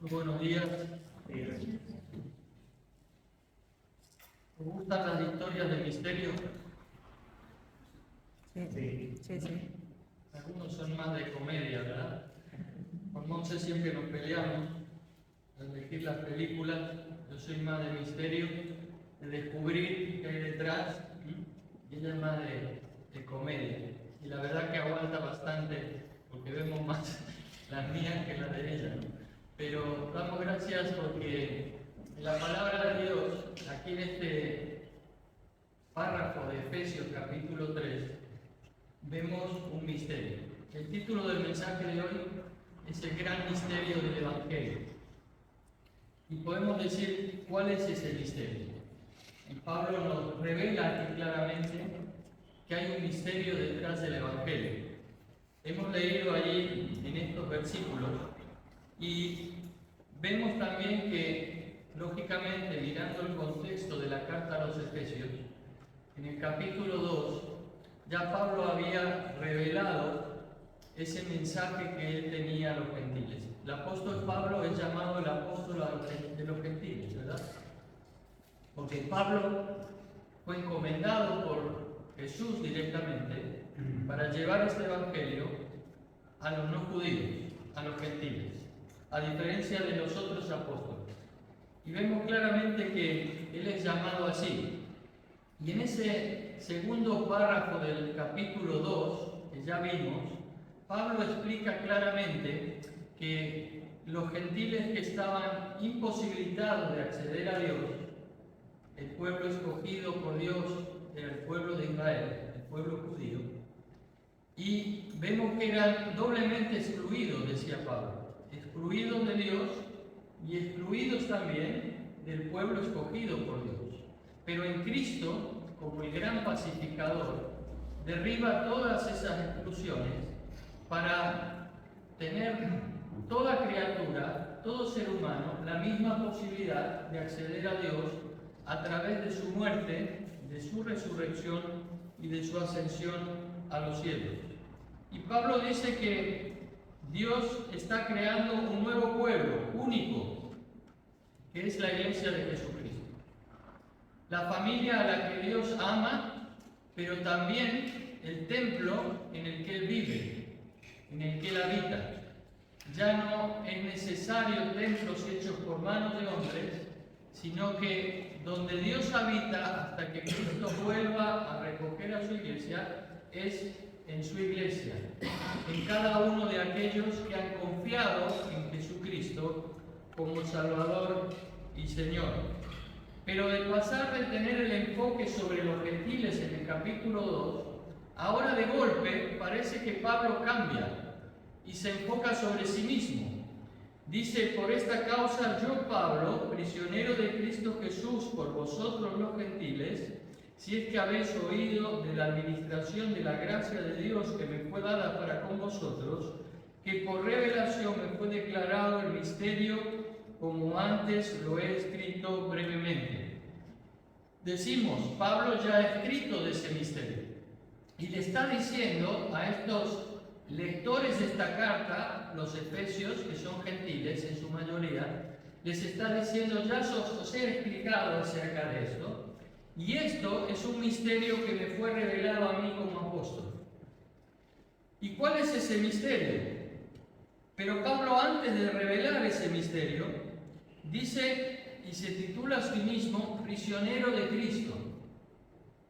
Muy buenos días. ¿Te gustan las historias de misterio? Sí. Algunos son más de comedia, ¿verdad? Con Monse siempre nos peleamos al elegir las películas. Yo soy más de misterio, de descubrir qué hay detrás, y ella es más de comedia. Y la verdad que aguanta bastante, porque vemos más las mías que las de ella, ¿no? Pero damos gracias porque en la palabra de Dios, aquí en este párrafo de Efesios capítulo 3, vemos un misterio. El título del mensaje de hoy es el gran misterio del Evangelio. Y podemos decir cuál es ese misterio. Y Pablo nos revela aquí claramente que hay un misterio detrás del Evangelio. Hemos leído allí en estos versículos y vemos también que, lógicamente, mirando el contexto de la carta a los Efesios, en el capítulo 2, ya Pablo había revelado ese mensaje que él tenía a los gentiles. El apóstol Pablo es llamado el apóstol de los gentiles, ¿verdad? Porque Pablo fue encomendado por Jesús directamente para llevar este evangelio a los no judíos, a los gentiles, a diferencia de los otros apóstoles. Y vemos claramente que él es llamado así. Y en ese segundo párrafo del capítulo 2, que ya vimos, Pablo explica claramente que los gentiles que estaban imposibilitados de acceder a Dios, el pueblo escogido por Dios era el pueblo de Israel, el pueblo judío, y vemos que eran doblemente excluidos, decía Pablo, excluidos de Dios y excluidos también del pueblo escogido por Dios. Pero en Cristo, como el gran pacificador, derriba todas esas exclusiones para tener toda criatura, todo ser humano, la misma posibilidad de acceder a Dios a través de su muerte, de su resurrección y de su ascensión a los cielos. Y Pablo dice que Dios está creando un nuevo pueblo, único, que es la iglesia de Jesucristo. La familia a la que Dios ama, pero también el templo en el que Él vive, en el que Él habita. Ya no es necesario templos hechos por manos de hombres, sino que donde Dios habita hasta que Cristo vuelva a recoger a su iglesia, es en su iglesia, en cada uno de aquellos que han confiado en Jesucristo como Salvador y Señor. Pero de pasar de tener el enfoque sobre los gentiles en el capítulo 2, ahora de golpe parece que Pablo cambia y se enfoca sobre sí mismo. Dice: por esta causa yo, Pablo, prisionero de Cristo Jesús por vosotros los gentiles, si es que habéis oído de la administración de la gracia de Dios que me fue dada para con vosotros, que por revelación me fue declarado el misterio, como antes lo he escrito brevemente. Decimos, Pablo ya ha escrito de ese misterio y le está diciendo a estos lectores de esta carta, los efesios, que son gentiles en su mayoría, les está diciendo: ya os he explicado acerca de esto, y esto es un misterio que me fue revelado a mí como apóstol. ¿Y cuál es ese misterio? Pero Pablo, antes de revelar ese misterio, dice y se titula a sí mismo prisionero de Cristo.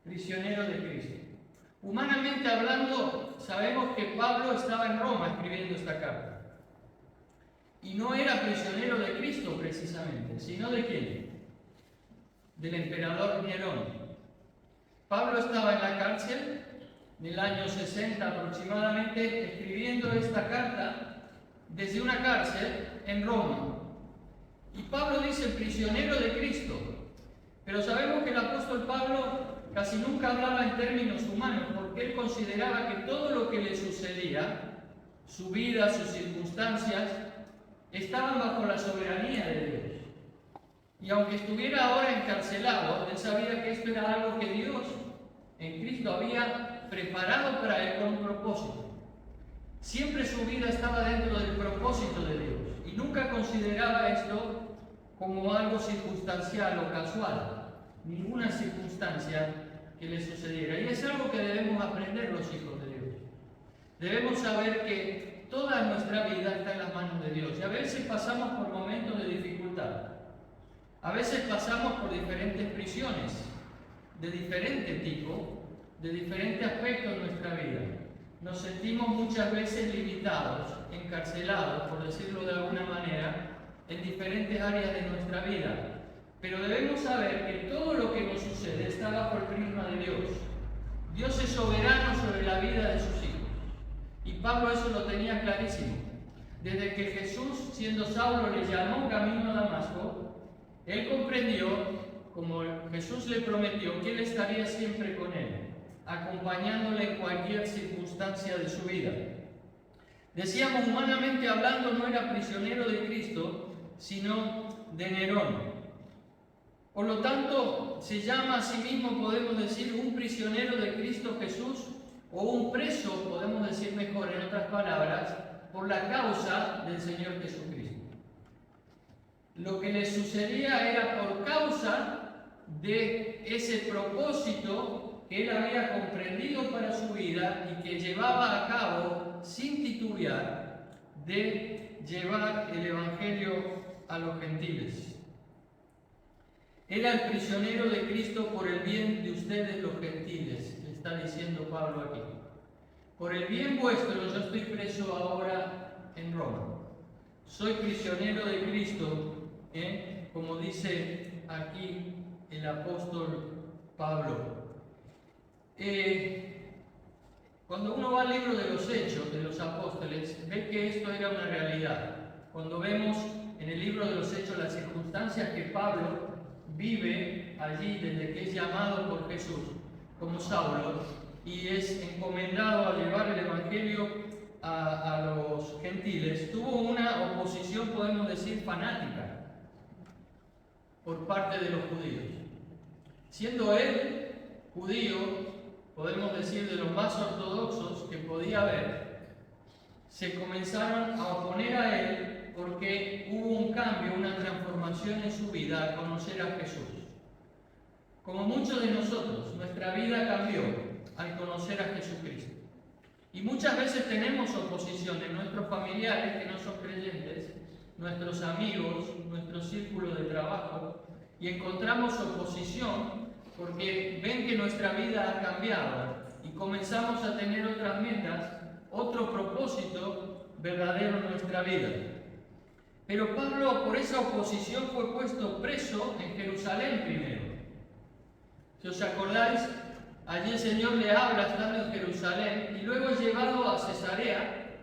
Prisionero de Cristo. Humanamente hablando, sabemos que Pablo estaba en Roma escribiendo esta carta. Y no era prisionero de Cristo precisamente, sino ¿de quién? Del emperador Nerón. Pablo estaba en la cárcel en el año 60 aproximadamente, escribiendo esta carta desde una cárcel en Roma. Y Pablo dice prisionero de Cristo. Pero sabemos que el apóstol Pablo casi nunca hablaba en términos humanos, porque él consideraba que todo lo que le sucedía, su vida, sus circunstancias, estaban bajo la soberanía de Dios. Y aunque estuviera ahora encarcelado, él sabía que esto era algo que Dios en Cristo había preparado para él con un propósito. Siempre su vida estaba dentro del propósito de Dios y nunca consideraba consideraba esto como algo circunstancial o casual, ninguna circunstancia que le sucediera. Y es algo que debemos aprender los hijos de Dios. Debemos saber que toda nuestra vida está en las manos de Dios. Y a veces pasamos por momentos de dificultad. A veces pasamos por diferentes prisiones, de diferente tipo, de diferente aspecto en nuestra vida. Nos sentimos muchas veces limitados, encarcelados, por decirlo de alguna manera, en diferentes áreas de nuestra vida. Pero debemos saber que todo lo que nos sucede está bajo el prisma de Dios. Dios es soberano sobre la vida de sus hijos. Y Pablo eso lo tenía clarísimo. Desde que Jesús, siendo Saulo, le llamó camino a Damasco, él comprendió, como Jesús le prometió, que él estaría siempre con él, acompañándole en cualquier circunstancia de su vida. Decíamos, humanamente hablando, no era prisionero de Cristo, sino de Nerón. Por lo tanto, se llama a sí mismo, podemos decir, un prisionero de Cristo Jesús, o un preso, podemos decir mejor en otras palabras, por la causa del Señor Jesucristo. Lo que le sucedía era por causa de ese propósito que él había comprendido para su vida y que llevaba a cabo sin titubear, de llevar el Evangelio a los gentiles. Era el prisionero de Cristo por el bien de ustedes los gentiles, le está diciendo Pablo aquí. Por el bien vuestro, yo estoy preso ahora en Roma. Soy prisionero de Cristo, como dice aquí el apóstol Pablo. Cuando uno va al libro de los Hechos de los Apóstoles, ve que esto era una realidad. Cuando vemos en el libro de los Hechos las circunstancias que Pablo vive allí desde que es llamado por Jesús como Saulo y es encomendado a llevar el Evangelio a los gentiles, tuvo una oposición, podemos decir, fanática por parte de los judíos. Siendo él judío, podemos decir, de los más ortodoxos que podía haber, se comenzaron a oponer a él porque hubo un cambio, una transformación en su vida al conocer a Jesús. Como muchos de nosotros, nuestra vida cambió al conocer a Jesucristo. Y muchas veces tenemos oposición de nuestros familiares que no son creyentes, nuestros amigos, nuestro círculo de trabajo, y encontramos oposición porque ven que nuestra vida ha cambiado y comenzamos a tener otras metas, otro propósito verdadero en nuestra vida. Pero Pablo, por esa oposición, fue puesto preso en Jerusalén primero. Si os acordáis, allí el Señor le habla estando en Jerusalén y luego es llevado a Cesarea,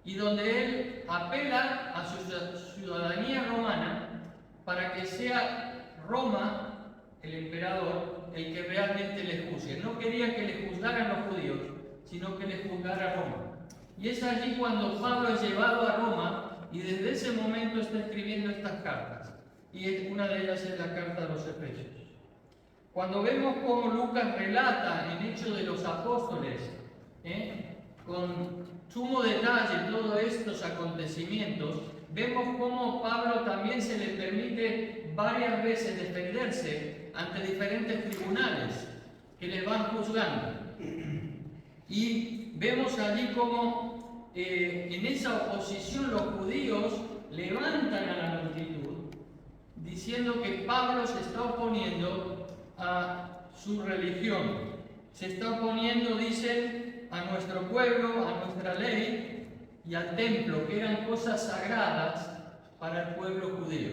y donde él apela a su ciudadanía romana para que sea Roma, el emperador, el que realmente le juzgue. No quería que le juzgaran los judíos, sino que le juzgara Roma. Y es allí cuando Pablo es llevado a Roma y desde ese momento está escribiendo estas cartas. Y una de ellas es la carta de los Efesios. Cuando vemos cómo Lucas relata en Hechos de los Apóstoles, con sumo detalle todos estos acontecimientos, vemos cómo Pablo también se le permite varias veces defenderse ante diferentes tribunales que le van juzgando. Y vemos allí cómo en esa oposición los judíos levantan a la multitud diciendo que Pablo se está oponiendo a su religión, se está oponiendo, dicen, a nuestro pueblo, a nuestra ley y al templo, que eran cosas sagradas para el pueblo judío,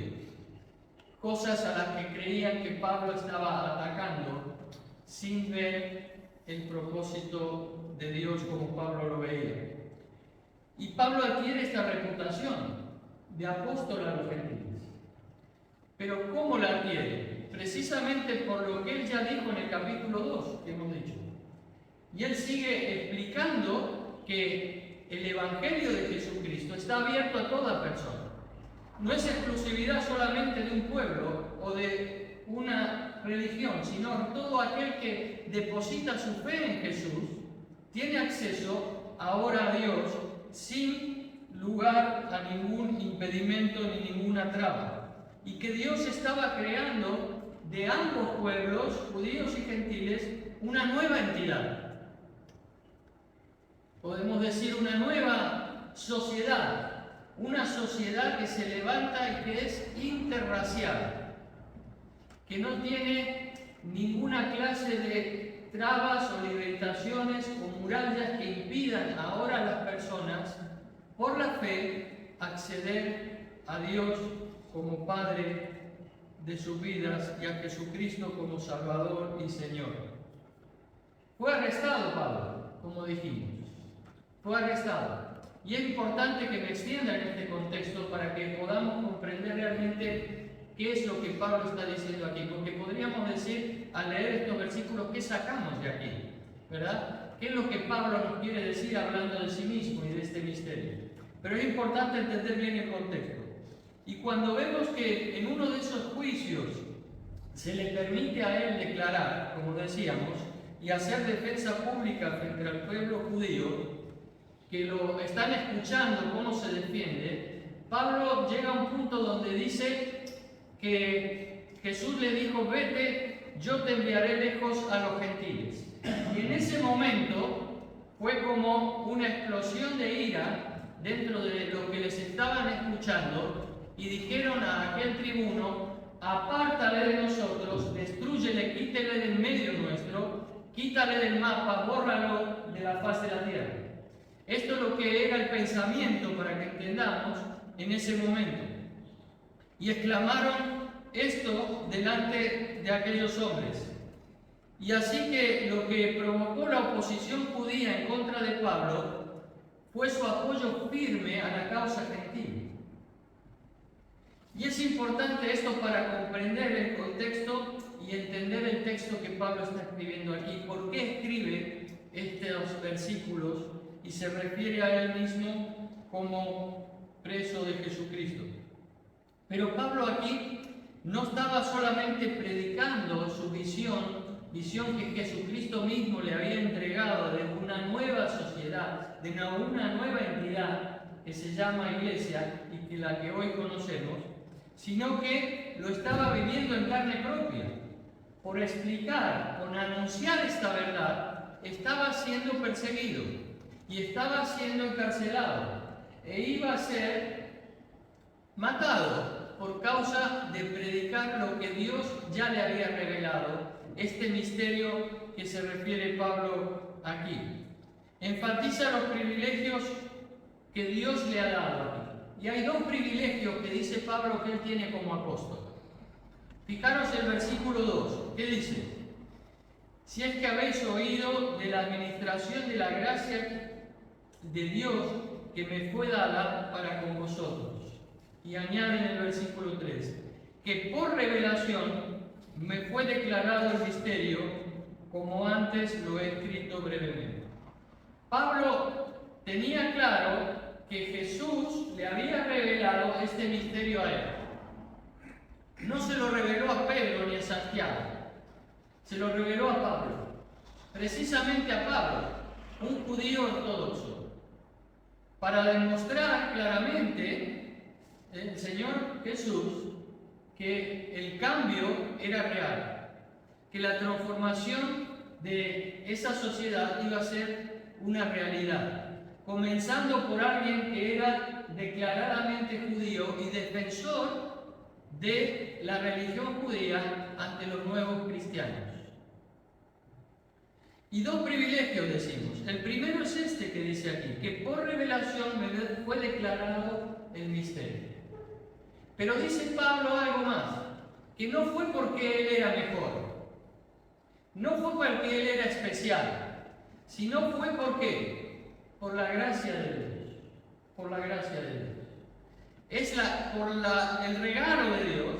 cosas a las que creían que Pablo estaba atacando sin ver el propósito de Dios como Pablo lo veía. Y Pablo adquiere esta reputación de apóstol a los gentiles. Pero ¿cómo la adquiere? Precisamente por lo que él ya dijo en el capítulo 2 que hemos dicho. Y él sigue explicando que el Evangelio de Jesucristo está abierto a toda persona. No es exclusividad solamente de un pueblo o de una religión, sino todo aquel que deposita su fe en Jesús tiene acceso ahora a Dios sin lugar a ningún impedimento. impedimento ni ninguna traba, y que Dios estaba creando de ambos pueblos, judíos y gentiles, una nueva entidad. Podemos decir una nueva sociedad, una sociedad que se levanta y que es interracial, que no tiene ninguna clase de trabas o limitaciones o murallas que impidan ahora a las personas, por la fe, acceder a Dios como Padre de sus vidas y a Jesucristo como Salvador y Señor. Fue arrestado Pablo, como dijimos. Fue arrestado. Y es importante que me extienda en este contexto para que podamos comprender realmente qué es lo que Pablo está diciendo aquí. Porque podríamos decir, al leer estos versículos, ¿qué sacamos de aquí? ¿Verdad? ¿Qué es lo que Pablo nos quiere decir hablando de sí mismo y de este misterio? Pero es importante entender bien el contexto. Y cuando vemos que en uno de esos juicios se le permite a él declarar, como decíamos, y hacer defensa pública frente al pueblo judío, que lo están escuchando cómo se defiende, Pablo llega a un punto donde dice que Jesús le dijo: vete, yo te enviaré lejos a los gentiles. Y en ese momento fue como una explosión de ira dentro de los que les estaban escuchando, y dijeron a aquel tribuno: apártale de nosotros, destrúyele, quítele del medio nuestro, quítale del mapa, bórralo de la faz de la tierra. Esto es lo que era el pensamiento, para que entendamos, en ese momento. Y exclamaron esto delante de aquellos hombres. Y así que lo que provocó la oposición judía en contra de Pablo fue su apoyo firme a la causa gentil. Y es importante esto para comprender el contexto y entender el texto que Pablo está escribiendo aquí. ¿Por qué escribe estos versículos y se refiere a él mismo como preso de Jesucristo? Pero Pablo aquí no estaba solamente predicando su visión que Jesucristo mismo le había entregado de una nueva sociedad, de una nueva entidad que se llama Iglesia y que la que hoy conocemos, sino que lo estaba viviendo en carne propia. Por explicar, por anunciar esta verdad, estaba siendo perseguido y estaba siendo encarcelado e iba a ser matado por causa de predicar lo que Dios ya le había revelado, este misterio que se refiere Pablo aquí. Enfatiza los privilegios que Dios le ha dado aquí. Y hay dos privilegios que dice Pablo que él tiene como apóstol. Fijaros el versículo 2, ¿qué dice? Si es que habéis oído de la administración de la gracia de Dios que me fue dada para con vosotros. Y añade en el versículo 3, que por revelación me fue declarado el misterio, como antes lo he escrito brevemente. Pablo tenía claro que Jesús le había revelado este misterio a él. No se lo reveló a Pedro ni a Santiago, se lo reveló a Pablo, precisamente a Pablo, un judío ortodoxo, para demostrar claramente el Señor Jesús que el cambio era real, que la transformación de esa sociedad iba a ser una realidad, comenzando por alguien que era declaradamente judío y defensor de la religión judía ante los nuevos cristianos. Y dos privilegios decimos. El primero es este que dice aquí, que por revelación me fue declarado el misterio. Pero dice Pablo algo más, que no fue porque él era mejor, no fue porque él era especial, sino fue porque por la gracia de Dios, por la gracia de Dios. Es el regalo de Dios,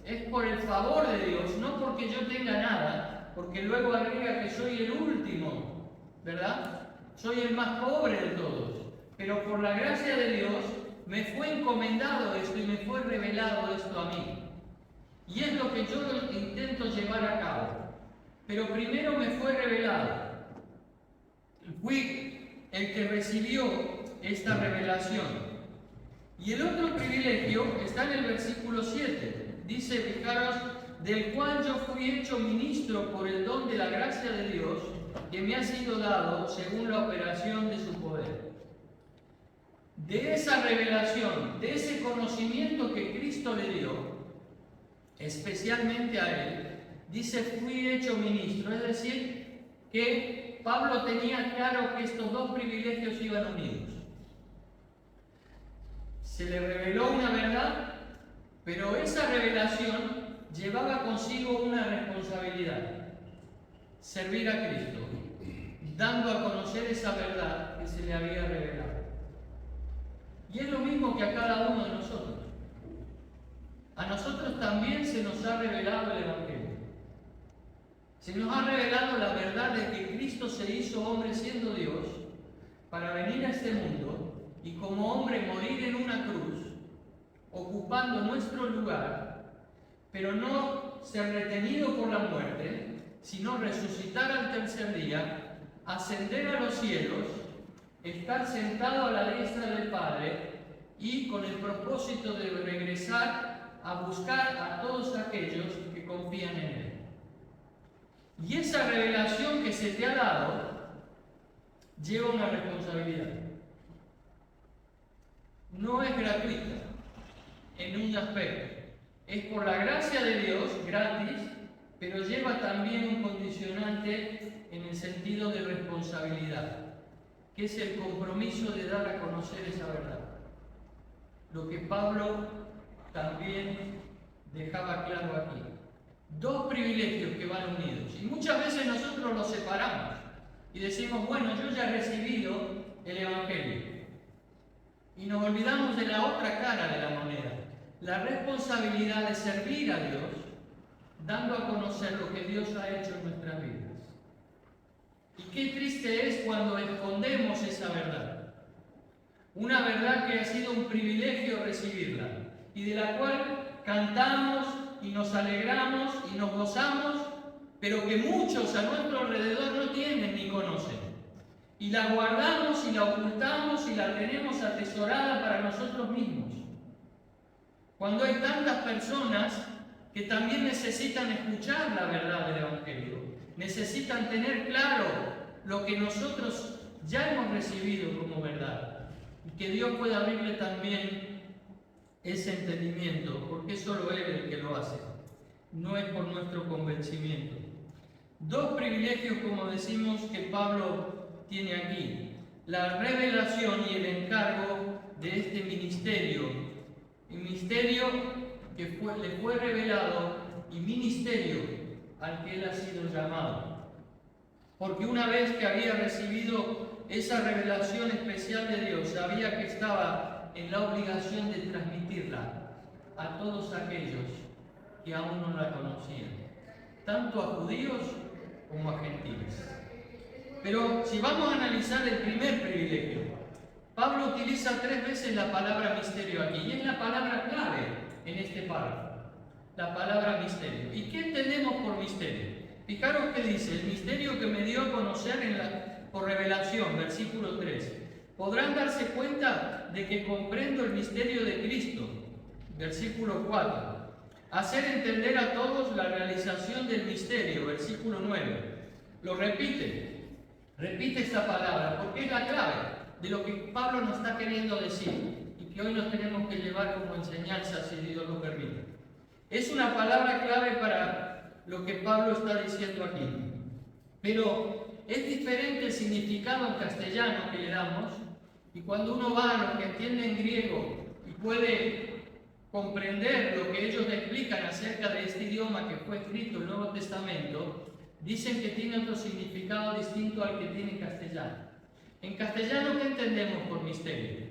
es por el favor de Dios, no porque yo tenga nada, porque luego agrega que soy el último, ¿verdad? Soy el más pobre de todos, pero por la gracia de Dios me fue encomendado esto y me fue revelado esto a mí. Y es lo que yo intento llevar a cabo. Pero primero me fue revelado. Fui el que recibió esta revelación. Y el otro privilegio está en el versículo 7. Dice, fijaros, del cual yo fui hecho ministro por el don de la gracia de Dios, que me ha sido dado según la operación de su poder. De esa revelación, de ese conocimiento que Cristo le dio, especialmente a él, dice, fui hecho ministro. Es decir, que Pablo tenía claro que estos dos privilegios iban unidos. Se le reveló una verdad, pero esa revelación llevaba consigo una responsabilidad: servir a Cristo, dando a conocer esa verdad que se le había revelado. Y es lo mismo que a cada uno de nosotros. A nosotros también se nos ha revelado el Evangelio. Se nos ha revelado la verdad de que Cristo se hizo hombre siendo Dios para venir a este mundo y como hombre morir en una cruz, ocupando nuestro lugar, pero no ser retenido por la muerte, sino resucitar al tercer día, ascender a los cielos, estar sentado a la diestra del Padre y con el propósito de regresar a buscar a todos aquellos que confían en Él. Y esa revelación que se te ha dado lleva una responsabilidad. No es gratuita en un aspecto. Es por la gracia de Dios, gratis, pero lleva también un condicionante en el sentido de responsabilidad, que es el compromiso de dar a conocer esa verdad. Lo que Pablo también dejaba claro aquí. Dos privilegios que van unidos. Y muchas veces nosotros los separamos y decimos, bueno, yo ya he recibido el Evangelio. Y nos olvidamos de la otra cara de la moneda, la responsabilidad de servir a Dios, dando a conocer lo que Dios ha hecho en nuestras vidas. Y qué triste es cuando escondemos esa verdad. Una verdad que ha sido un privilegio recibirla y de la cual cantamos y nos alegramos y nos gozamos, pero que muchos a nuestro alrededor no tienen ni conocen. Y la guardamos y la ocultamos y la tenemos atesorada para nosotros mismos. Cuando hay tantas personas que también necesitan escuchar la verdad del Evangelio, necesitan tener claro lo que nosotros ya hemos recibido como verdad, y que Dios pueda abrirle también ese entendimiento, porque es solo Él el que lo hace, no es por nuestro convencimiento. Dos privilegios, como decimos, que Pablo tiene aquí: la revelación y el encargo de este ministerio, el misterio que le fue revelado y ministerio al que él ha sido llamado. Porque una vez que había recibido esa revelación especial de Dios, sabía que estaba en la obligación de transmitirla a todos aquellos que aún no la conocían, tanto a judíos como a gentiles. Pero si vamos a analizar el primer privilegio, Pablo utiliza 3 veces la palabra misterio aquí, y es la palabra clave en este párrafo, la palabra misterio. ¿Y qué entendemos por misterio? Fijaros que dice, el misterio que me dio a conocer por revelación, versículo 3. Podrán darse cuenta de que comprendo el misterio de Cristo, versículo 4. Hacer entender a todos la realización del misterio, versículo 9. Lo repite esta palabra, porque es la clave de lo que Pablo nos está queriendo decir y que hoy nos tenemos que llevar como enseñanza, si Dios lo permite. Es una palabra clave para lo que Pablo está diciendo aquí, pero es diferente el significado en castellano que le damos, y cuando uno va a los que entienden griego y puede comprender lo que ellos explican acerca de este idioma que fue escrito en el Nuevo Testamento, dicen que tiene otro significado distinto al que tiene en castellano. En castellano, ¿qué entendemos por misterio?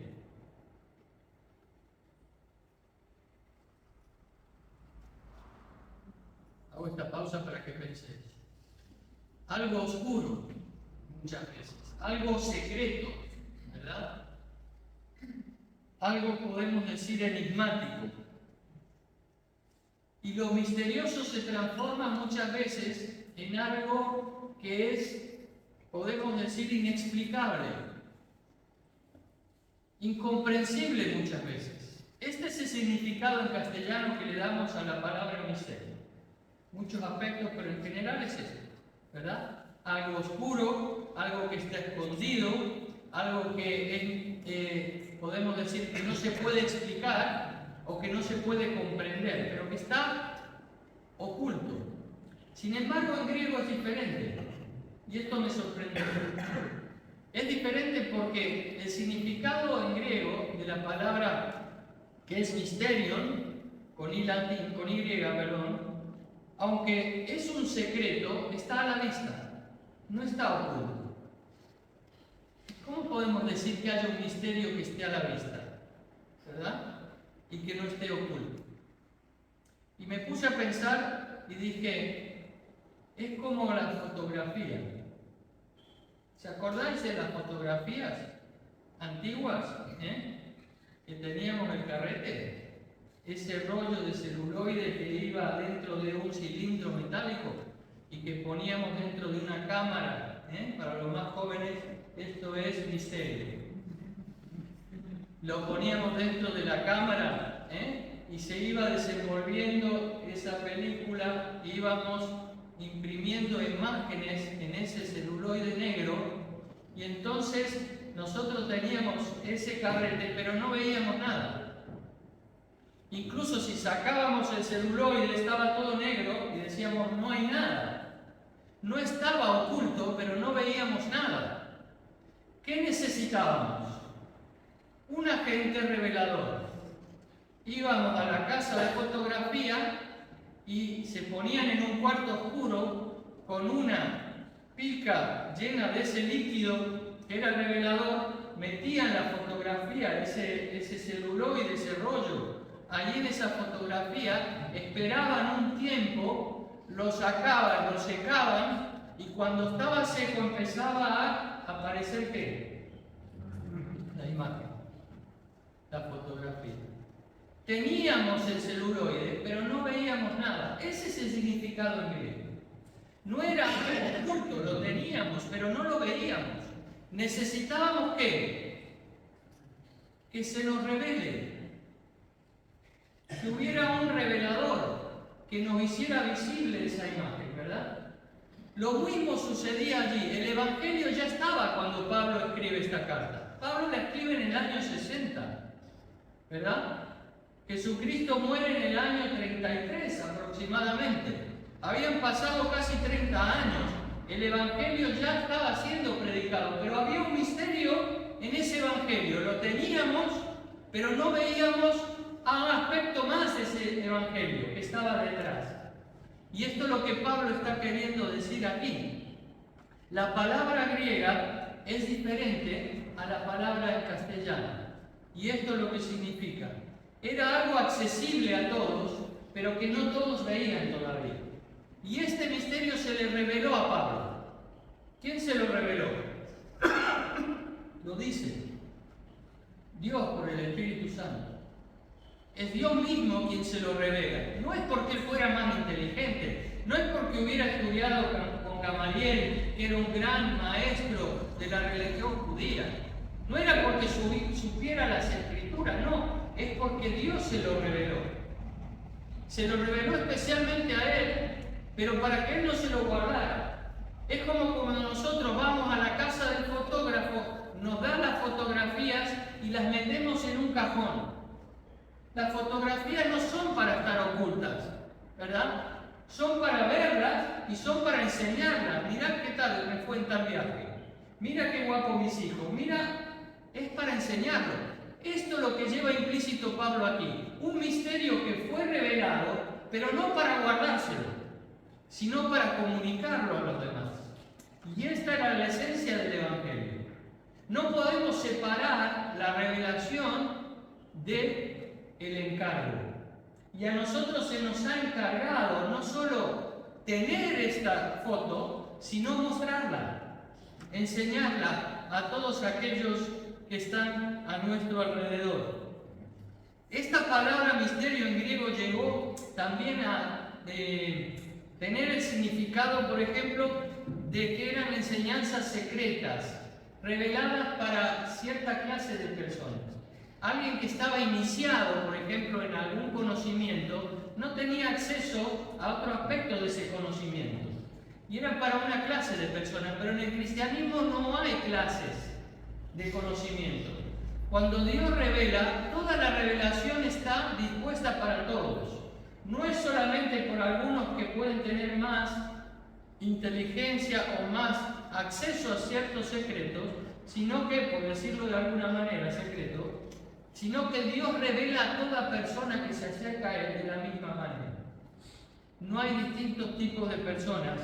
Hago esta pausa para que penséis. Algo oscuro, muchas veces. Algo secreto, ¿verdad? Algo, podemos decir, enigmático. Y lo misterioso se transforma muchas veces en algo que es, podemos decir, inexplicable. incomprensible muchas veces. Este es el significado en castellano que le damos a la palabra misterio. Muchos aspectos, pero en general es esto, ¿verdad? Algo oscuro, algo que está escondido, algo que podemos decir que no se puede explicar o que no se puede comprender, pero que está oculto. Sin embargo, en griego es diferente, y esto me sorprendió. Es diferente porque el significado en griego de la palabra que es misterion, con Y, aunque es un secreto, está a la vista, no está oculto. ¿Cómo podemos decir que haya un misterio que esté a la vista? ¿Verdad? Y que no esté oculto. Y me puse a pensar y dije, es como la fotografía. ¿Se acordáis de las fotografías antiguas que teníamos en el carrete? Ese rollo de celuloide que iba dentro de un cilindro metálico y que poníamos dentro de una cámara. Para los más jóvenes, esto es misterio. Lo poníamos dentro de la cámara y se iba desenvolviendo esa película, íbamos imprimiendo imágenes en ese celuloide negro, y entonces nosotros teníamos ese carrete, pero no veíamos nada. Incluso si sacábamos el celuloide estaba todo negro y decíamos no hay nada. No estaba oculto, pero no veíamos nada. ¿Qué necesitábamos? Un agente revelador. Íbamos a la casa de fotografía y se ponían en un cuarto oscuro con una pica llena de ese líquido que era el revelador, metían la fotografía, ese celuloide, ese rollo, allí en esa fotografía, esperaban un tiempo, lo sacaban, lo secaban, y cuando estaba seco empezaba a aparecer ¿qué? La imagen, la fotografía. Teníamos el celuloide, pero no veíamos nada. Ese es el significado en griego. No era oculto, lo teníamos, pero no lo veíamos. Necesitábamos ¿qué? Que se nos revele. Que hubiera un revelador que nos hiciera visible esa imagen, ¿verdad? Lo mismo sucedía allí. El Evangelio ya estaba cuando Pablo escribe esta carta. Pablo la escribe en el año 60, ¿verdad? Jesucristo muere en el año 33 aproximadamente. Habían pasado casi 30 años. El Evangelio ya estaba siendo predicado, pero había un misterio en ese Evangelio. Lo teníamos, pero no veíamos a un aspecto más de ese Evangelio que estaba detrás. Y esto es lo que Pablo está queriendo decir aquí. La palabra griega es diferente a la palabra en castellano. Y esto es lo que significa. Era algo accesible a todos, pero que no todos veían todavía. Y este misterio se le reveló a Pablo. ¿Quién se lo reveló? Lo dice Dios por el Espíritu Santo. Es Dios mismo quien se lo revela. No es porque él fuera más inteligente, no es porque hubiera estudiado con Gamaliel, que era un gran maestro de la religión judía. No era porque supiera las Escrituras, no. Es porque Dios se lo reveló. Se lo reveló especialmente a él, pero para que él no se lo guardara. Es como cuando nosotros vamos a la casa del fotógrafo, nos dan las fotografías y las metemos en un cajón. Las fotografías no son para estar ocultas, ¿verdad? Son para verlas y son para enseñarlas. Mirad qué tal me fue en tal viaje. Mira qué guapo mis hijos. Mira, es para enseñarlo. Esto es lo que lleva implícito Pablo aquí. Un misterio que fue revelado, pero no para guardárselo, sino para comunicarlo a los demás. Y esta era la esencia del Evangelio. No podemos separar la revelación del encargo. Y a nosotros se nos ha encargado no solo tener esta foto, sino mostrarla, enseñarla a todos aquellos que están a nuestro alrededor. Esta palabra misterio en griego llegó también a tener el significado, por ejemplo, de que eran enseñanzas secretas, reveladas para cierta clase de personas. Alguien que estaba iniciado, por ejemplo, en algún conocimiento, no tenía acceso a otro aspecto de ese conocimiento. Y era para una clase de personas, pero en el cristianismo no hay clases de conocimiento. Cuando Dios revela, toda la revelación está dispuesta para todos. No es solamente por algunos que pueden tener más inteligencia o más acceso a ciertos secretos, sino que, por decirlo de alguna manera, secreto, sino que Dios revela a toda persona que se acerca a Él de la misma manera. No hay distintos tipos de personas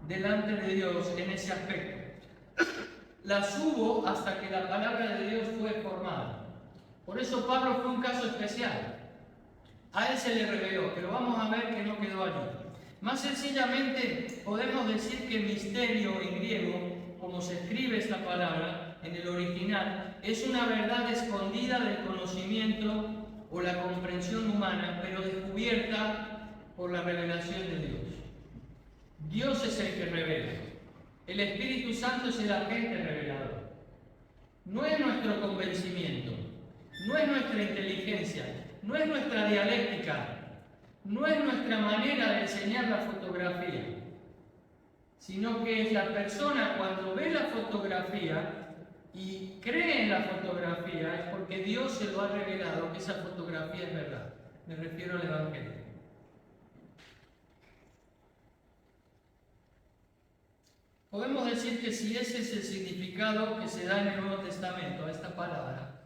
delante de Dios en ese aspecto. Las hubo hasta que la palabra de Dios fue formada. Por eso Pablo fue un caso especial. A él se le reveló, pero vamos a ver que no quedó allí. Más sencillamente podemos decir que misterio en griego, como se escribe esta palabra en el original, es una verdad escondida del conocimiento o la comprensión humana, pero descubierta por la revelación de Dios. Dios es el que revela. El Espíritu Santo es el agente revelador. No es nuestro convencimiento, no es nuestra inteligencia, no es nuestra dialéctica, no es nuestra manera de enseñar la fotografía, sino que es la persona cuando ve la fotografía y cree en la fotografía, es porque Dios se lo ha revelado que esa fotografía es verdad. Me refiero al Evangelio. Podemos decir que si ese es el significado que se da en el Nuevo Testamento a esta palabra,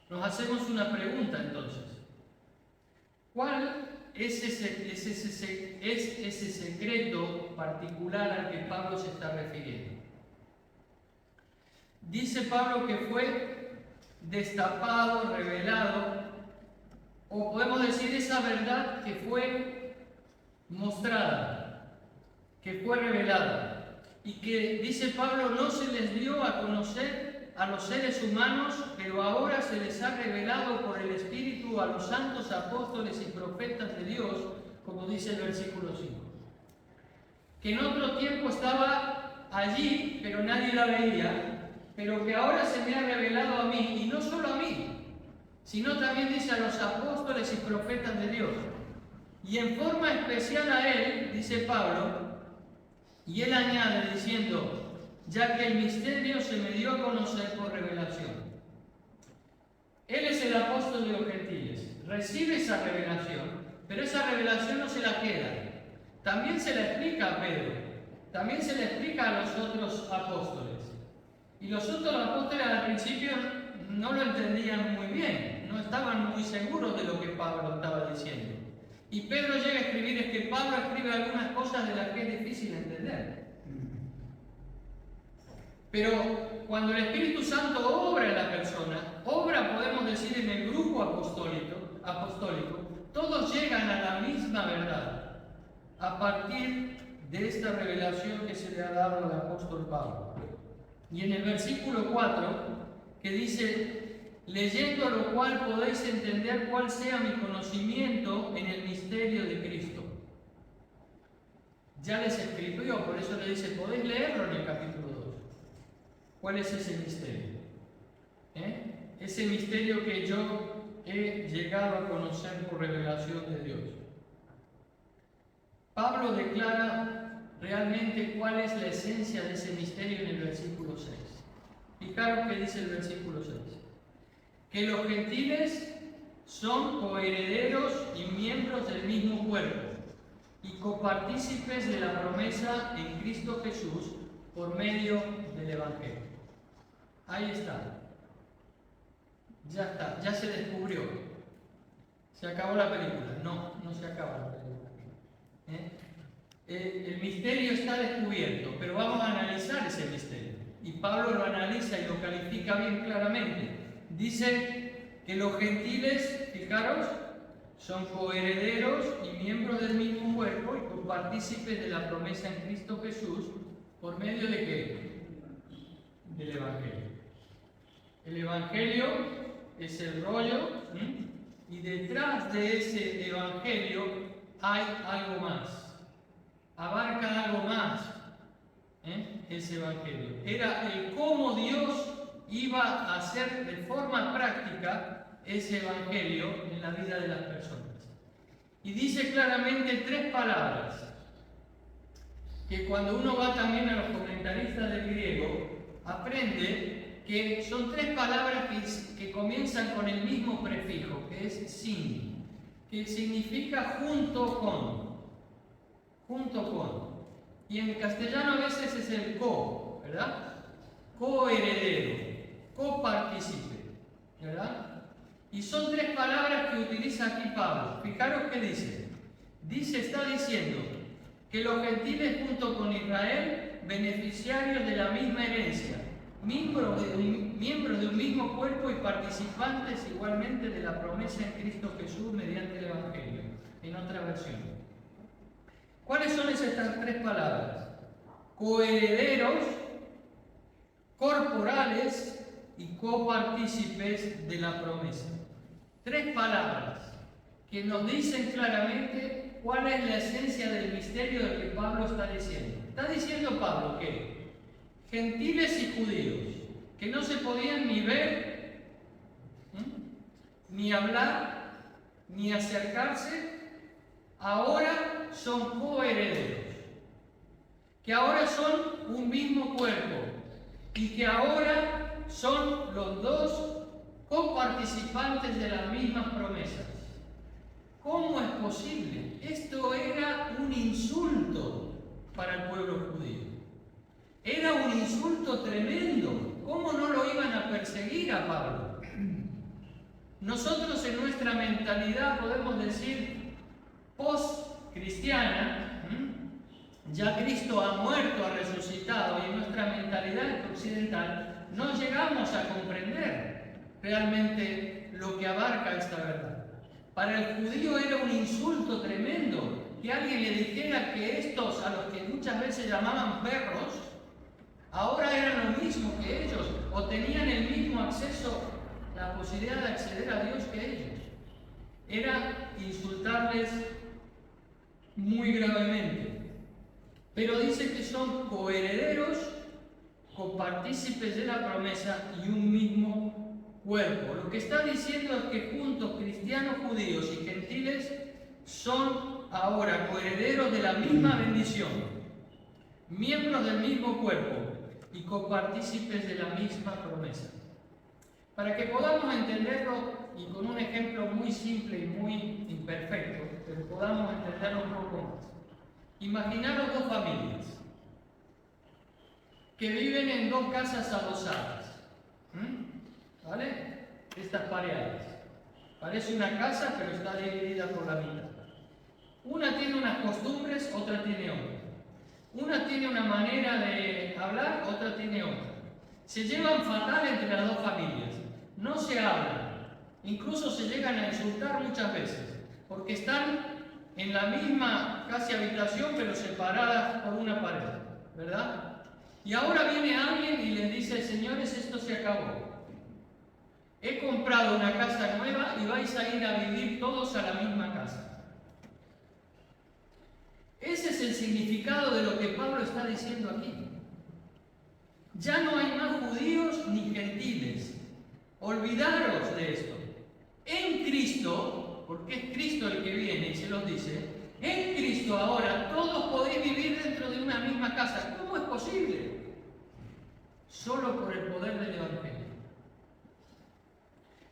nos hacemos una pregunta entonces. ¿Cuál es ese secreto particular al que Pablo se está refiriendo? Dice Pablo que fue destapado, revelado, o podemos decir esa verdad que fue mostrada, que fue revelada, y que, dice Pablo, no se les dio a conocer a los seres humanos, pero ahora se les ha revelado por el Espíritu a los santos apóstoles y profetas de Dios, como dice el versículo 5. Que en otro tiempo estaba allí, pero nadie la veía, pero que ahora se me ha revelado a mí, y no solo a mí, sino también dice a los apóstoles y profetas de Dios. Y en forma especial a él, dice Pablo, y él añade diciendo, ya que el misterio se me dio a conocer por revelación. Él es el apóstol de los gentiles, recibe esa revelación, pero esa revelación no se la queda. También se la explica a Pedro, también se la explica a los otros apóstoles. Y los otros apóstoles al principio no lo entendían muy bien, no estaban muy seguros de lo que Pablo estaba diciendo. Y Pedro llega a escribir, es que Pablo escribe algunas cosas de las que es difícil entender. Pero cuando el Espíritu Santo obra en la persona, obra, podemos decir, en el grupo apostólico, todos llegan a la misma verdad, a partir de esta revelación que se le ha dado al apóstol Pablo. Y en el versículo 4, que dice, leyendo lo cual podéis entender cuál sea mi conocimiento en el misterio de Cristo. Ya les escribió, por eso le dice, podéis leerlo en el capítulo 2. ¿Cuál es ese misterio? Ese misterio que yo he llegado a conocer por revelación de Dios. Pablo declara realmente cuál es la esencia de ese misterio en el versículo 6. Fijaros que dice el versículo 6. Que los gentiles son coherederos y miembros del mismo cuerpo y copartícipes de la promesa en Cristo Jesús por medio del Evangelio. Ahí está. Ya está, ya se descubrió. ¿Se acabó la película? No, no se acaba la película. El misterio está descubierto, pero vamos a analizar ese misterio. Y Pablo lo analiza y lo califica bien claramente. Dice que los gentiles, fijaros, son coherederos y miembros del mismo cuerpo y copartícipes de la promesa en Cristo Jesús, ¿por medio de qué? Del Evangelio. El Evangelio es el rollo, y detrás de ese Evangelio hay algo más. Abarca algo más ese Evangelio. Era el cómo Dios iba a hacer de forma práctica ese evangelio en la vida de las personas. Y dice claramente 3 palabras, que cuando uno va también a los comentaristas del griego, aprende que son 3 palabras que comienzan con el mismo prefijo, que es sin, que significa junto con. Junto con. Y en castellano a veces es el co, ¿verdad? Coheredero, copartícipe, ¿verdad? Y son 3 palabras que utiliza aquí Pablo. Fijaros qué dice. Está diciendo que los gentiles junto con Israel, beneficiarios de la misma herencia, miembros de un mismo cuerpo y participantes igualmente de la promesa en Cristo Jesús mediante el Evangelio. En otra versión. ¿Cuáles son estas 3 palabras? Coherederos, corporales y copartícipes de la promesa. 3 palabras que nos dicen claramente cuál es la esencia del misterio del que Pablo está diciendo. Está diciendo Pablo que gentiles y judíos, que no se podían ni ver, ni hablar, ni acercarse, ahora son coherederos, que ahora son un mismo cuerpo y que ahora son los 2 coparticipantes de las mismas promesas. ¿Cómo es posible? Esto era un insulto para el pueblo judío. Era un insulto tremendo. ¿Cómo no lo iban a perseguir a Pablo? Nosotros en nuestra mentalidad podemos decir post-cristiana, ya Cristo ha muerto, ha resucitado, y en nuestra mentalidad occidental no llegamos a comprender realmente lo que abarca esta verdad. Para el judío era un insulto tremendo que alguien le dijera que estos, a los que muchas veces llamaban perros, ahora eran lo mismo que ellos, o tenían el mismo acceso, la posibilidad de acceder a Dios que ellos. Era insultarles muy gravemente. Pero dice que son coherederos, copartícipes de la promesa y un mismo cuerpo. Lo que está diciendo es que juntos cristianos, judíos y gentiles son ahora coherederos de la misma bendición, miembros del mismo cuerpo y copartícipes de la misma promesa. Para que podamos entenderlo, y con un ejemplo muy simple y muy imperfecto, pero podamos entenderlo un poco más. Imaginaros 2 familias que viven en 2 casas adosadas, ¿vale? Estas pareadas. Parece una casa, pero está dividida por la mitad. Una tiene unas costumbres, otra tiene otra. Una tiene una manera de hablar, otra tiene otra. Se llevan fatal entre las 2 familias. No se hablan. Incluso se llegan a insultar muchas veces, porque están en la misma casi habitación, pero separadas por una pared, ¿verdad? Y ahora viene alguien y les dice: señores, esto se acabó. He comprado una casa nueva y vais a ir a vivir todos a la misma casa. Ese es el significado de lo que Pablo está diciendo aquí. Ya no hay más judíos ni gentiles. Olvidaros de esto. En Cristo, porque es Cristo el que viene y se los dice, en Cristo ahora todos podéis vivir dentro de una misma casa. ¿Cómo es posible? Solo por el poder del Evangelio.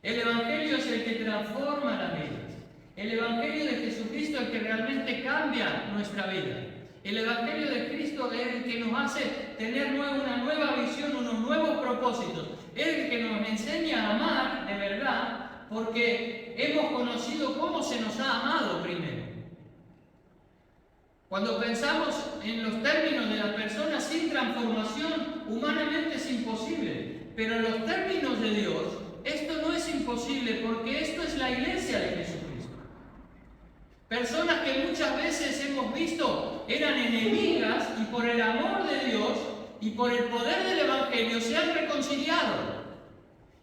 El Evangelio es el que transforma las vidas. El Evangelio de Jesucristo es el que realmente cambia nuestra vida. El Evangelio de Cristo es el que nos hace tener una nueva visión, unos nuevos propósitos. Es el que nos enseña a amar de verdad, porque hemos conocido cómo se nos ha amado primero. Cuando pensamos en los términos de las personas sin transformación, humanamente es imposible. Pero en los términos de Dios, esto no es imposible, porque esto es la iglesia de Jesucristo. Personas que muchas veces hemos visto eran enemigas y por el amor de Dios y por el poder del Evangelio se han reconciliado.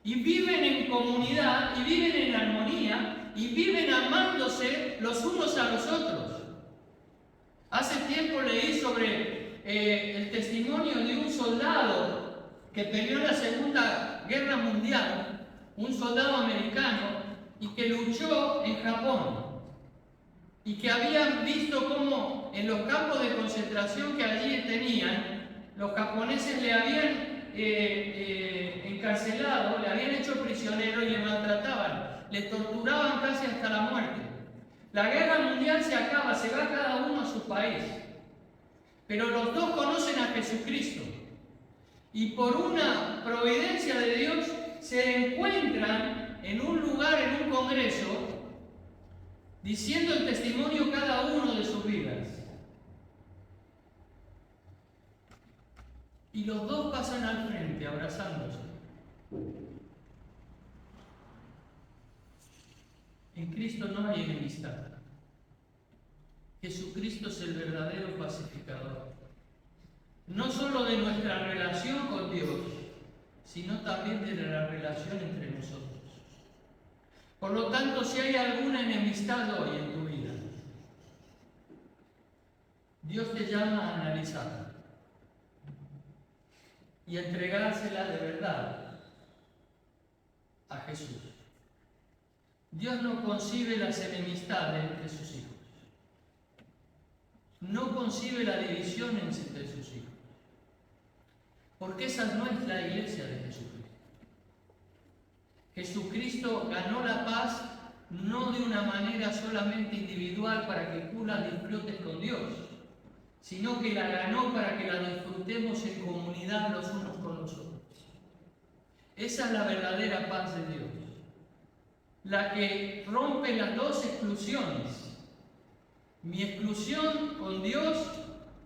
Y viven en comunidad, y viven en armonía, y viven amándose los unos a los otros. Hace tiempo leí sobre el testimonio de un soldado que peleó en la Segunda Guerra Mundial, un soldado americano, y que luchó en Japón, y que habían visto cómo en los campos de concentración que allí tenían, los japoneses le habían encarcelado, le habían hecho prisionero y le maltrataban, le torturaban casi hasta la muerte. La guerra mundial se acaba, se va cada uno a su país, pero los dos conocen a Jesucristo y por una providencia de Dios se encuentran en un lugar, en un congreso, diciendo el testimonio cada uno de sus vidas. Y los dos pasan al frente abrazándose. En Cristo no hay enemistad. Jesucristo es el verdadero pacificador. No solo de nuestra relación con Dios, sino también de la relación entre nosotros. Por lo tanto, si hay alguna enemistad hoy en tu vida, Dios te llama a analizarla y a entregársela de verdad a Jesús. Dios no concibe las enemistades entre sus hijos. No concibe la división entre sus hijos. Porque esa no es la iglesia de Jesucristo. Jesucristo ganó la paz no de una manera solamente individual para que tú la disfrutes con Dios, sino que la ganó para que la disfrutemos en comunidad los unos con los otros. Esa es la verdadera paz de Dios, la que rompe las dos exclusiones, mi exclusión con Dios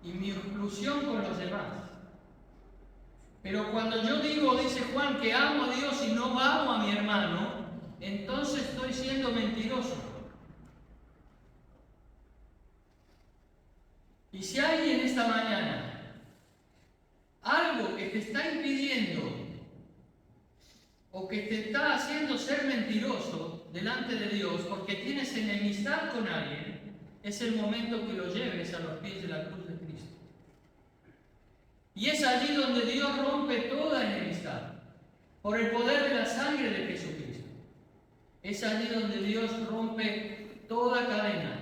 y mi exclusión con los demás. Pero cuando yo digo, dice Juan, que amo a Dios y no amo a mi hermano, entonces estoy siendo mentiroso. Y si hay en esta mañana algo que te está impidiendo o que te está haciendo ser mentiroso delante de Dios porque tienes enemistad con alguien, es el momento que lo lleves a los pies de la cruz de Cristo. Y es allí donde Dios rompe toda enemistad, por el poder de la sangre de Jesucristo. Es allí donde Dios rompe toda cadena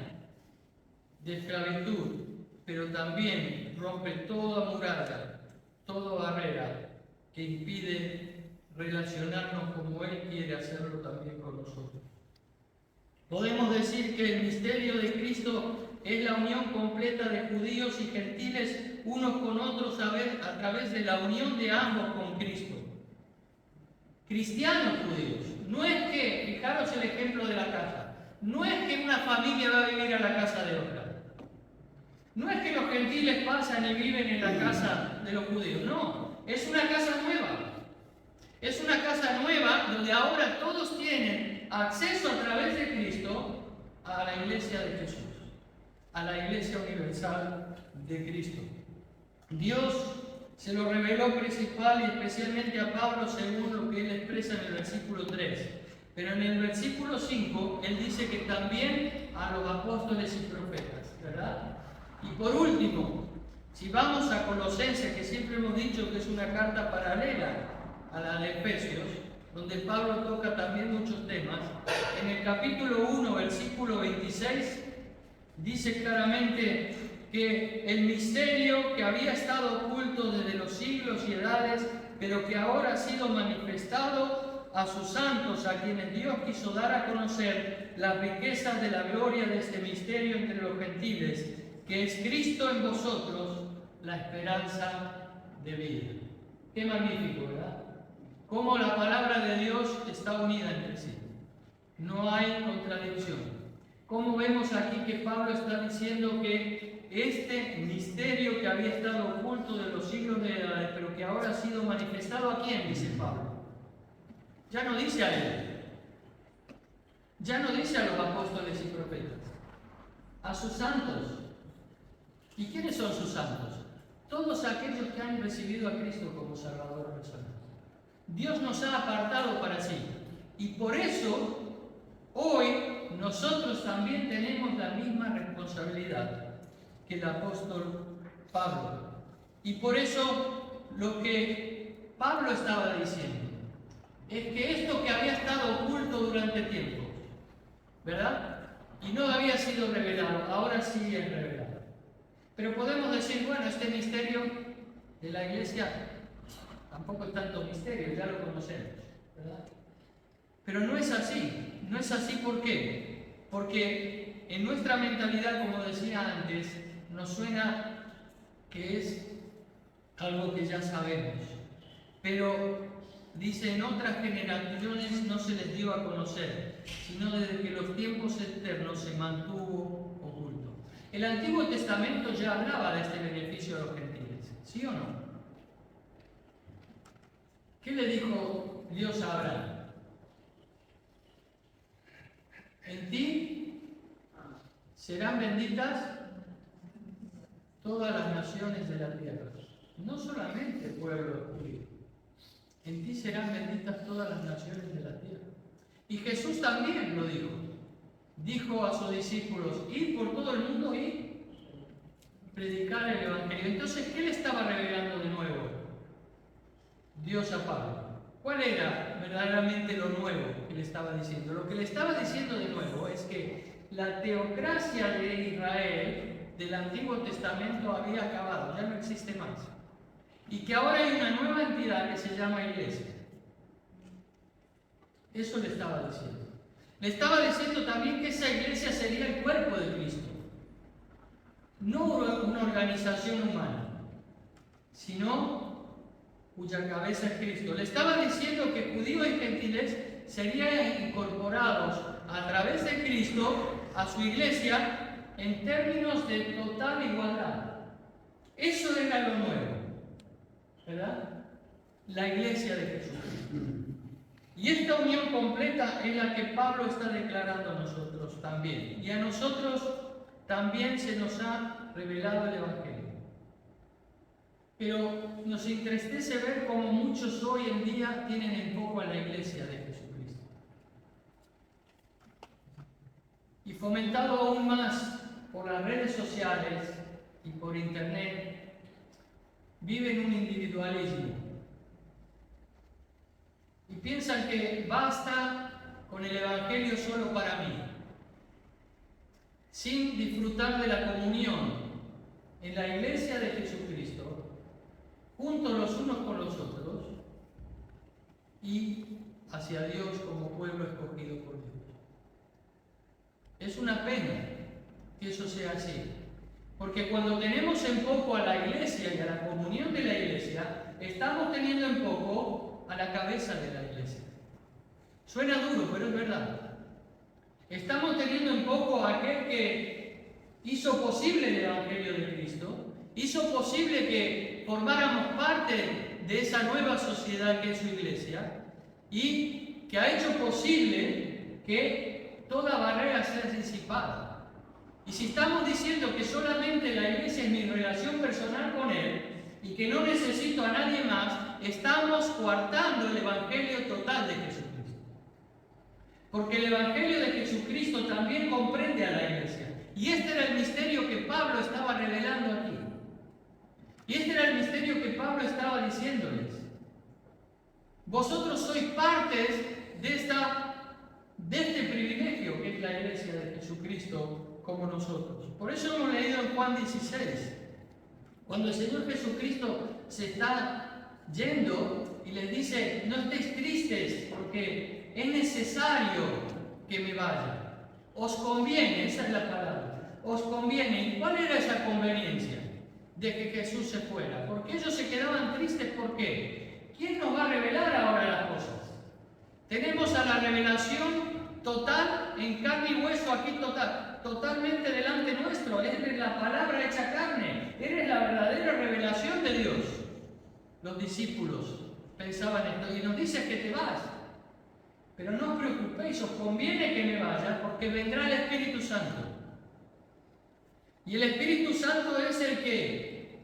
de esclavitud, pero también rompe toda muralla, toda barrera que impide relacionarnos como Él quiere hacerlo también con nosotros. Podemos decir que el misterio de Cristo es la unión completa de judíos y gentiles unos con otros a través de la unión de ambos con Cristo. Cristianos judíos. No es que, fijaros el ejemplo de la casa, no es que una familia va a vivir a la casa de otra. No es que los gentiles pasan y viven en la casa de los judíos, no, es una casa nueva. Es una casa nueva donde ahora todos tienen acceso a través de Cristo a la iglesia de Jesús, a la iglesia universal de Cristo. Dios se lo reveló principal y especialmente a Pablo según lo que él expresa en el versículo 3. Pero en el versículo 5 él dice que también a los apóstoles y profetas, ¿verdad? Y por último, si vamos a Colosenses, que siempre hemos dicho que es una carta paralela a la de Efesios, donde Pablo toca también muchos temas, en el capítulo 1, versículo 26, dice claramente que el misterio que había estado oculto desde los siglos y edades, pero que ahora ha sido manifestado a sus santos, a quienes Dios quiso dar a conocer las riquezas de la gloria de este misterio entre los gentiles, que es Cristo en vosotros, la esperanza de vida. Qué magnífico, ¿verdad? Cómo la palabra de Dios está unida entre sí. No hay contradicción. Como vemos aquí que Pablo está diciendo que este misterio que había estado oculto de los siglos de edades, pero que ahora ha sido manifestado, ¿a quién? Dice Pablo. Ya no dice a él. Ya no dice a los apóstoles y profetas. A sus santos. ¿Y quiénes son sus santos? Todos aquellos que han recibido a Cristo como Salvador personal. Dios nos ha apartado para sí. Y por eso, hoy, nosotros también tenemos la misma responsabilidad que el apóstol Pablo. Y por eso, lo que Pablo estaba diciendo, es que esto que había estado oculto durante tiempo, ¿verdad? Y no había sido revelado, ahora sí es revelado. Pero podemos decir, bueno, este misterio de la Iglesia tampoco es tanto misterio, ya lo conocemos, ¿verdad? Pero no es así. No es así, ¿por qué? Porque en nuestra mentalidad, como decía antes, nos suena que es algo que ya sabemos. Pero dice, en otras generaciones no se les dio a conocer, sino desde que los tiempos eternos se mantuvo oculto. El Antiguo Testamento ya hablaba de este beneficio a los gentiles, ¿sí o no? ¿Qué le dijo Dios a Abraham? En ti serán benditas todas las naciones de la tierra, no solamente el pueblo judío. En ti serán benditas todas las naciones de la tierra. Y Jesús también lo dijo. Dijo a sus discípulos, id por todo el mundo y predicar el Evangelio. Entonces, ¿qué le estaba revelando de nuevo Dios a Pablo? ¿Cuál era verdaderamente lo nuevo que le estaba diciendo? Lo que le estaba diciendo de nuevo es que la teocracia de Israel del Antiguo Testamento había acabado, ya no existe más. Y que ahora hay una nueva entidad que se llama Iglesia. Eso le estaba diciendo. Le estaba diciendo también que esa Iglesia sería el cuerpo de Cristo. No una organización humana, sino cuya cabeza es Cristo. Le estaba diciendo que judíos y gentiles serían incorporados a través de Cristo a su Iglesia en términos de total igualdad. Eso era lo nuevo, ¿verdad? La Iglesia de Jesucristo. Y esta unión completa es la que Pablo está declarando a nosotros también. Y a nosotros también se nos ha revelado el Evangelio. Pero nos entristece ver cómo muchos hoy en día tienen en poco a la Iglesia de Jesucristo. Y fomentado aún más por las redes sociales y por Internet, viven un individualismo. Y piensan que basta con el Evangelio solo para mí, sin disfrutar de la comunión en la Iglesia de Jesucristo, juntos los unos con los otros, y hacia Dios como pueblo escogido por Dios. Es una pena que eso sea así, porque cuando tenemos en poco a la Iglesia y a la comunión de la Iglesia, estamos teniendo en poco a la cabeza de la Iglesia. Suena duro, pero es verdad. Estamos teniendo en poco a aquel que hizo posible el Evangelio de Cristo, hizo posible que formáramos parte de esa nueva sociedad que es su Iglesia, y que ha hecho posible que toda barrera sea disipada. Y si estamos diciendo que solamente la Iglesia es mi relación personal con Él y que no necesito a nadie más, estamos coartando el Evangelio total de Jesucristo. Porque el Evangelio de Jesucristo también comprende a la Iglesia. Y este era el misterio que Pablo estaba revelando aquí. Y este era el misterio que Pablo estaba diciéndoles. Vosotros sois partes de este privilegio que es la Iglesia de Jesucristo como nosotros. Por eso hemos leído en Juan 16, cuando el Señor Jesucristo se está yendo y les dice, no estéis tristes porque es necesario que me vaya. Os conviene, esa es la palabra, os conviene. ¿Y cuál era esa conveniencia de que Jesús se fuera? Porque ellos se quedaban tristes, ¿por qué? ¿Quién nos va a revelar ahora las cosas? Tenemos a la revelación total, en carne y hueso, aquí totalmente delante nuestro. Eres la palabra hecha carne, eres la verdadera revelación de Dios. Los discípulos pensaban esto, y nos dice que te vas. Pero no os preocupéis, os conviene que me vaya, porque vendrá el Espíritu Santo. Y el Espíritu Santo es el que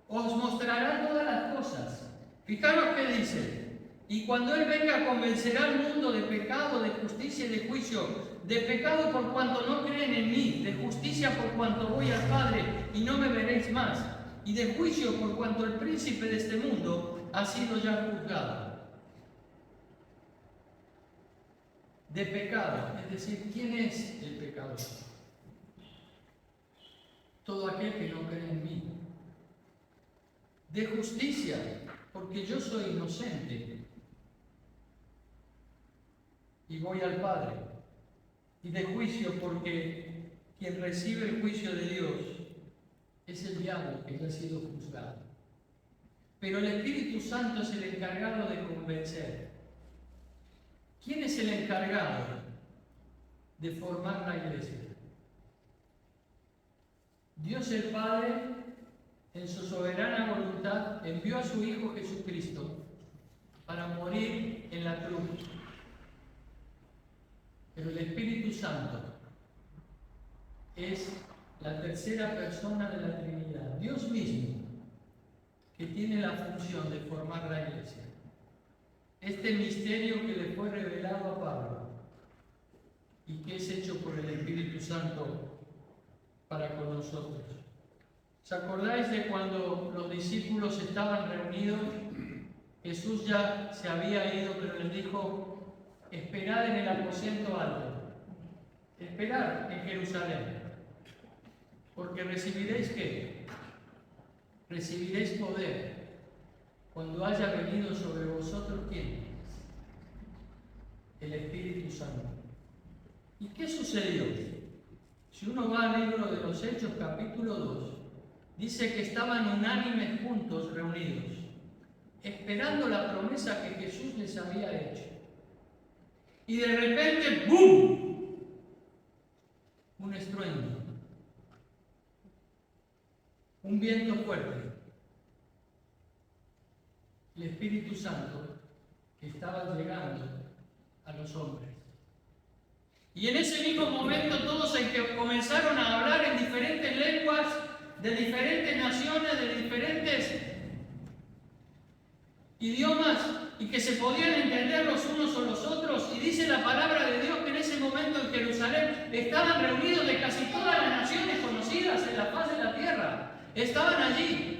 os mostrará todas las cosas. Fijaros que dice, y cuando Él venga convencerá al mundo de pecado, de justicia y de juicio, de pecado por cuanto no creen en mí, de justicia por cuanto voy al Padre y no me veréis más, y de juicio por cuanto el príncipe de este mundo ha sido ya juzgado. de pecado, es decir, ¿quién es el pecador? Todo aquel que no cree en mí. De justicia, porque yo soy inocente y voy al Padre. Y de juicio, porque quien recibe el juicio de Dios es el diablo, que ya ha sido juzgado. Pero el Espíritu Santo es el encargado de convencer. ¿Quién es el encargado de formar la iglesia? Dios el Padre, en su soberana voluntad, envió a su Hijo Jesucristo para morir en la cruz. Pero el Espíritu Santo es la tercera persona de la Trinidad, Dios mismo, que tiene la función de formar la iglesia. Este misterio que le fue revelado a Pablo y que es hecho por el Espíritu Santo para con nosotros. ¿Os acordáis de cuando los discípulos estaban reunidos? Jesús ya se había ido, pero les dijo: esperad en el aposento alto, esperad en Jerusalén, porque recibiréis ¿qué? Recibiréis poder cuando haya venido sobre vosotros ¿quién? El Espíritu Santo. ¿Y qué sucedió? Si uno va al libro de los Hechos, capítulo 2, dice que estaban unánimes juntos, reunidos, esperando la promesa que Jesús les había hecho. Y de repente, ¡bum!, un estruendo, un viento fuerte. El Espíritu Santo que estaba llegando a los hombres. Y en ese mismo momento todos comenzaron a hablar en diferentes lenguas, de diferentes naciones, de diferentes idiomas, y que se podían entender los unos o los otros. Y dice la palabra de Dios que en ese momento en Jerusalén estaban reunidos de casi todas las naciones conocidas en la faz de la tierra. Estaban allí.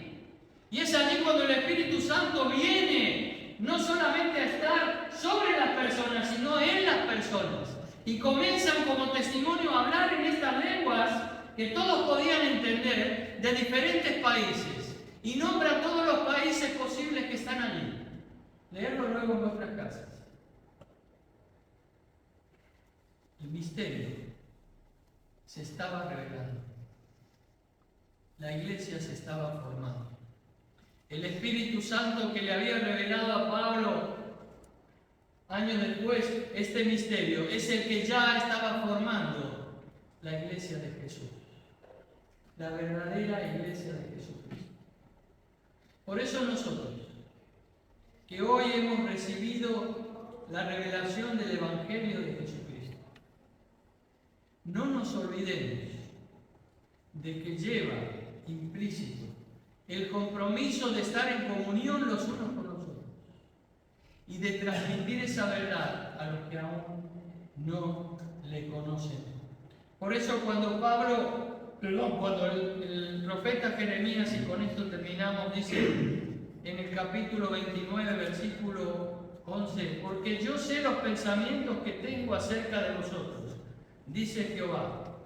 Y es allí cuando el Espíritu Santo viene, no solamente a estar sobre las personas, sino en las personas. Y comienzan como testimonio a hablar en estas lenguas que todos podían entender, de diferentes países. Y nombra todos los países posibles que están allí. Leerlo luego en vuestras casas. El misterio se estaba revelando. La iglesia se estaba formando. El Espíritu Santo que le había revelado a Pablo años después este misterio es el que ya estaba formando la iglesia de Jesús, la verdadera iglesia de Jesucristo. Por eso nosotros, que hoy hemos recibido la revelación del Evangelio de Jesucristo, no nos olvidemos de que lleva implícito el compromiso de estar en comunión los unos con los otros y de transmitir esa verdad a los que aún no le conocen. Por eso cuando el profeta Jeremías, y con esto terminamos, dice en el capítulo 29, versículo 11: porque yo sé los pensamientos que tengo acerca de vosotros, dice Jehová,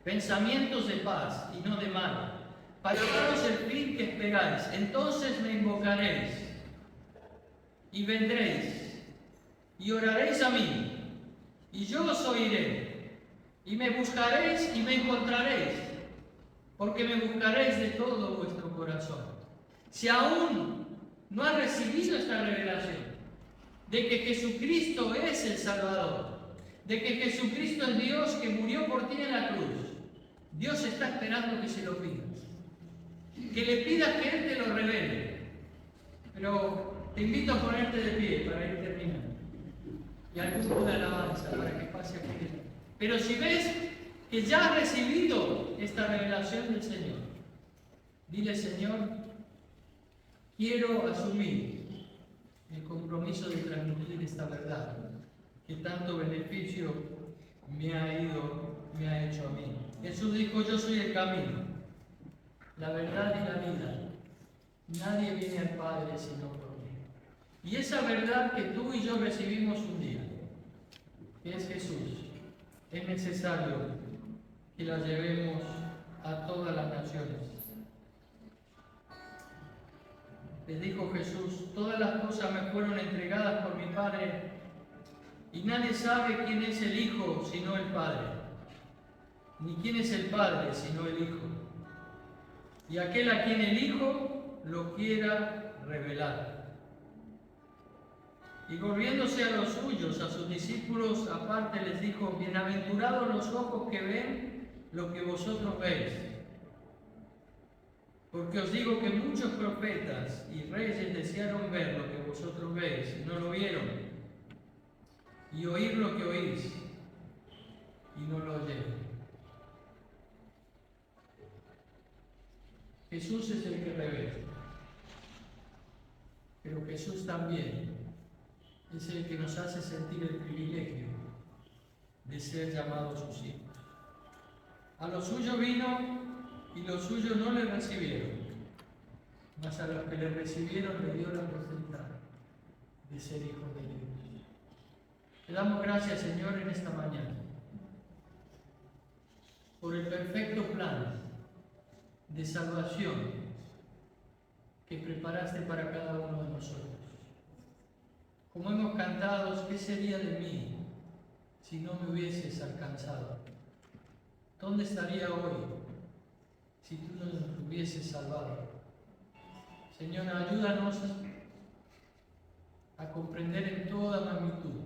pensamientos de paz y no de mal, para daros el fin que esperáis. Entonces me invocaréis y vendréis y oraréis a mí, y yo os oiré, y me buscaréis y me encontraréis, porque me buscaréis de todo vuestro corazón. Si aún no has recibido esta revelación de que Jesucristo es el Salvador, de que Jesucristo es Dios que murió por ti en la cruz, Dios está esperando que se lo pidas, que le pidas que Él te lo revele. Pero te invito a ponerte de pie para ir terminando, y al grupo de alabanza para que pase aquí. Pero si ves que ya has recibido esta revelación del Señor, dile: Señor, quiero asumir el compromiso de transmitir esta verdad que tanto beneficio me ha hecho a mí. Jesús dijo: yo soy el camino, la verdad y la vida. Nadie viene al Padre sino por mí. Y esa verdad que tú y yo recibimos un día, que es Jesús, es necesario que la llevemos a todas las naciones. Les dijo Jesús: todas las cosas me fueron entregadas por mi Padre, y nadie sabe quién es el Hijo sino el Padre, ni quién es el Padre sino el Hijo, y aquel a quien el Hijo lo quiera revelar. Y volviéndose a los suyos, a sus discípulos aparte, les dijo: bienaventurados los ojos que ven lo que vosotros veis. Porque os digo que muchos profetas y reyes desearon ver lo que vosotros veis y no lo vieron, y oír lo que oís y no lo oyeron. Jesús es el que revela, pero Jesús también es el que nos hace sentir el privilegio de ser llamados sus hijos. A los suyos vino y los suyos no le recibieron, mas a los que le recibieron le dio la potestad de ser hijos de Dios. Te damos gracias, Señor, en esta mañana por el perfecto plan de salvación que preparaste para cada uno de nosotros. Como hemos cantado, ¿qué sería de mí si no me hubieses alcanzado? ¿Dónde estaría hoy si tú no nos hubieses salvado? Señor, ayúdanos a comprender en toda magnitud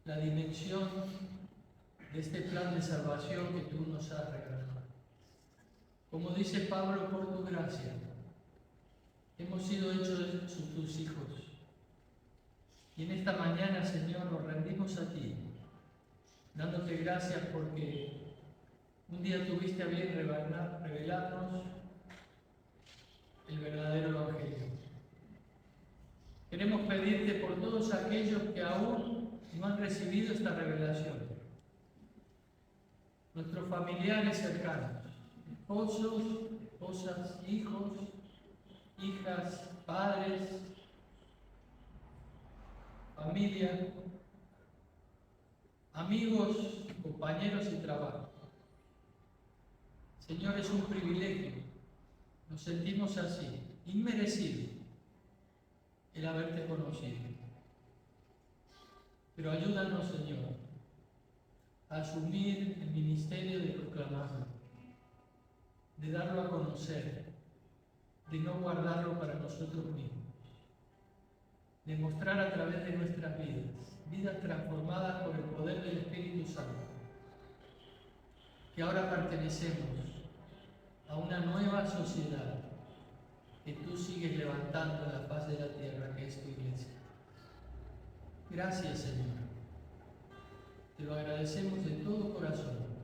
la dimensión de este plan de salvación que tú nos has regalado. Como dice Pablo, por tu gracia hemos sido hechos tus hijos. Y en esta mañana, Señor, nos rendimos a ti, dándote gracias porque un día tuviste a bien revelarnos el verdadero Evangelio. Queremos pedirte por todos aquellos que aún no han recibido esta revelación, nuestros familiares cercanos, esposos, esposas, hijos, hijas, padres, familia, amigos, compañeros de trabajo. Señor, es un privilegio, nos sentimos así, inmerecido el haberte conocido. Pero ayúdanos, Señor, a asumir el ministerio de proclamarlo, de darlo a conocer, de no guardarlo para nosotros mismos, de mostrar a través de nuestras vidas transformadas por el poder del Espíritu Santo, que ahora pertenecemos a una nueva sociedad que tú sigues levantando en la faz de la tierra, que es tu iglesia. Gracias, Señor. Te lo agradecemos de todo corazón.